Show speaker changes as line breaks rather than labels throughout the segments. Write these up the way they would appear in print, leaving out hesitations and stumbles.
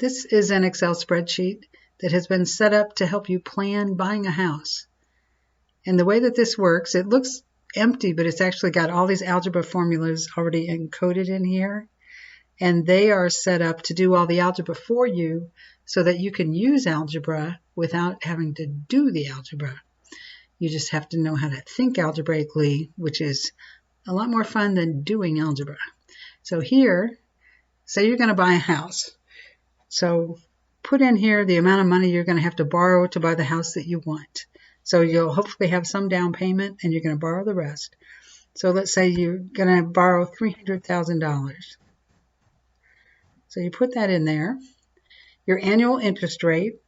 This is an Excel spreadsheet that has been set up to help you plan buying a house. And the way that this works, it looks empty, but it's actually got all these algebra formulas already encoded in here. And they are set up to do all the algebra for you so that you can use algebra without having to do the algebra. You just have to know how to think algebraically, which is a lot more fun than doing algebra. So here, say you're going to buy a house. So put in here the amount of money you're going to have to borrow to buy the house that you want. So you'll hopefully have some down payment and you're going to borrow the rest. So let's say you're going to borrow $300,000. So you put that in there. Your annual interest rate,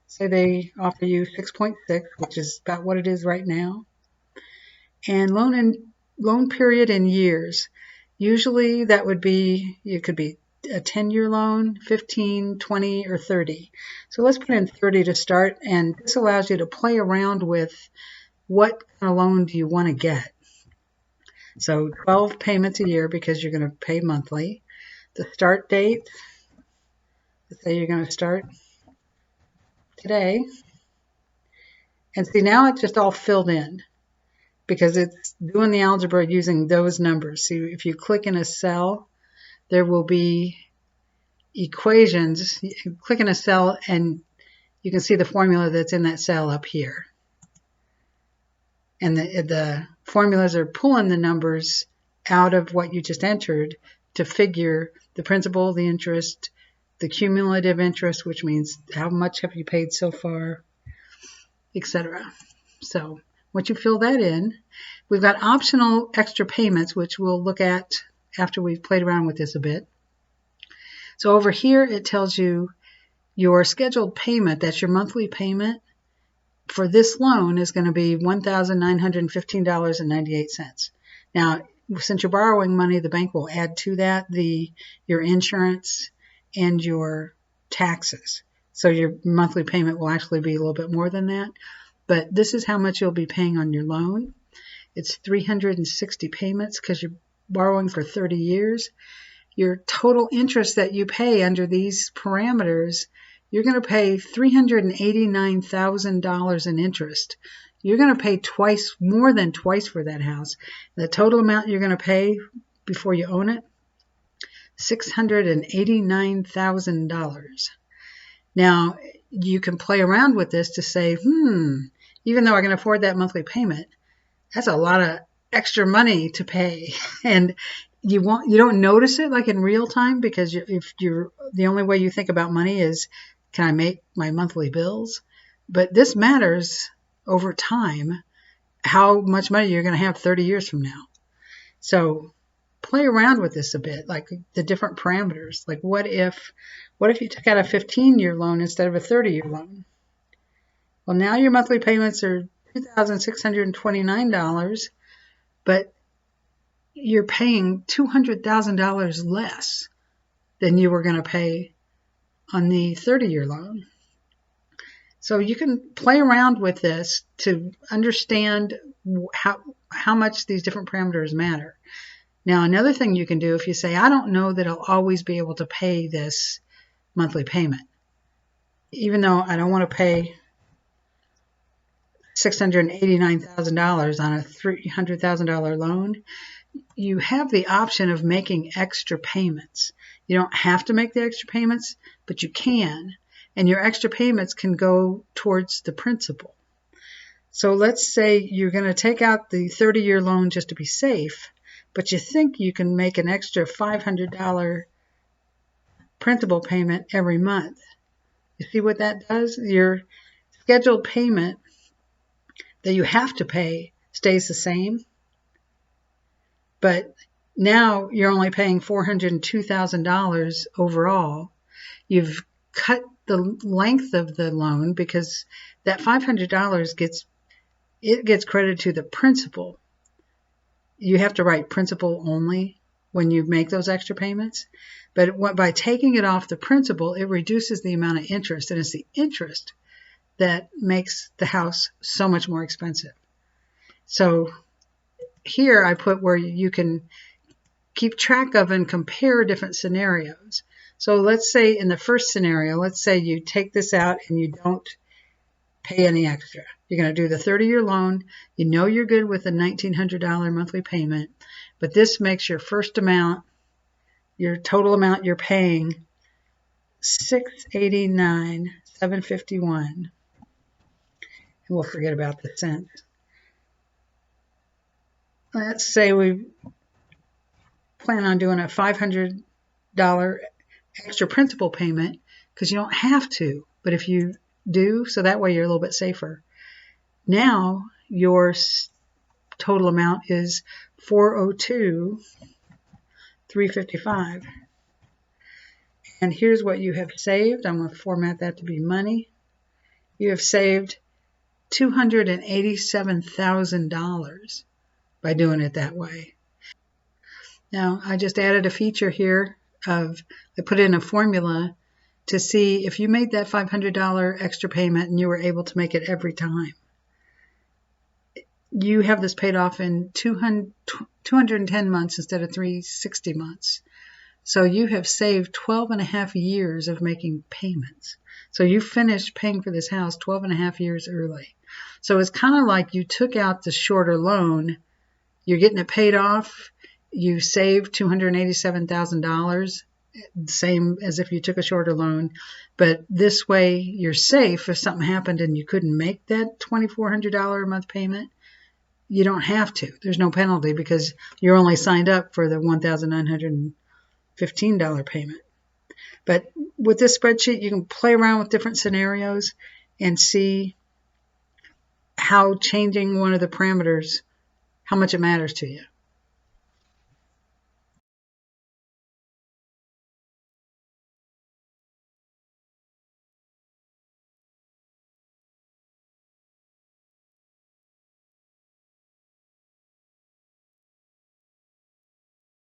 say they offer you 6.6, which is about what it is right now. And loan period in years. Usually that would be, it could be a 10-year loan, 15, 20, or 30. So let's put in 30 to start, and this allows you to play around with what kind of loan do you want to get. So 12 payments a year because you're going to pay monthly. The start date, let's say you're going to start today. And see, now it's just all filled in because it's doing the algebra using those numbers. See, if you click in a cell, there will be equations. You click in a cell and you can see the formula that's in that cell up here. And the formulas are pulling the numbers out of what you just entered to figure the principal, the interest, the cumulative interest, which means how much have you paid so far, etc. So once you fill that in, we've got optional extra payments, which we'll look at after we've played around with this a bit. So over here, it tells you your scheduled payment, that's your monthly payment for this loan, is going to be $1,915.98. Now, since you're borrowing money, the bank will add to that your insurance and your taxes. So your monthly payment will actually be a little bit more than that. But this is how much you'll be paying on your loan. It's 360 payments because you're borrowing for 30 years. Your total interest that you pay under these parameters, you're going to pay $389,000 in interest. You're going to pay more than twice for that house. The total amount you're going to pay before you own it, $689,000. Now, you can play around with this to say, even though I can afford that monthly payment, that's a lot of extra money to pay. And you don't notice it like in real time because the only way you think about money is, can I make my monthly bills? But this matters over time, how much money you're going to have 30 years from now. So play around with this a bit, like the different parameters. Like what if you took out a 15-year loan instead of a 30-year loan? Well, now your monthly payments are $2,629, but you're paying $200,000 less than you were going to pay on the 30-year loan. So you can play around with this to understand how much these different parameters matter. Now, another thing you can do, if you say, I don't know that I'll always be able to pay this monthly payment, even though I don't want to pay $689,000 on a $300,000 loan, you have the option of making extra payments. You don't have to make the extra payments, but you can. And your extra payments can go towards the principal. So let's say you're going to take out the 30-year loan just to be safe, but you think you can make an extra $500 principal payment every month. You see what that does? Your scheduled payment that you have to pay stays the same, but now you're only paying $402,000 overall. You've cut the length of the loan because that $500 gets credited to the principal. You have to write principal only when you make those extra payments. But by taking it off the principal, it reduces the amount of interest, and it's the interest that makes the house so much more expensive. So here I put where you can keep track of and compare different scenarios. So let's say in the first scenario, let's say you take this out and you don't pay any extra. You're going to do the 30-year loan. You know you're good with a $1,900 monthly payment, but this makes your first amount, your total amount you're paying, $689,751. And we'll forget about the cents. Let's say we plan on doing a $500 extra principal payment, because you don't have to, but if you do, so that way you're a little bit safer. Now your total amount is $402,355. And here's what you have saved. I'm going to format that to be money. You have saved $287,000 by doing it that way. Now, I just added a feature here of, I put in a formula to see if you made that $500 extra payment and you were able to make it every time. You have this paid off in 210 months instead of 360 months. So you have saved 12 and a half years of making payments. So you finished paying for this house 12 and a half years early. So it's kind of like you took out the shorter loan, you're getting it paid off, you saved $287,000, same as if you took a shorter loan, but this way you're safe if something happened and you couldn't make that $2,400 a month payment. You don't have to. There's no penalty because you're only signed up for the $1,915 payment. But with this spreadsheet, you can play around with different scenarios and see how changing one of the parameters, how much it matters to you.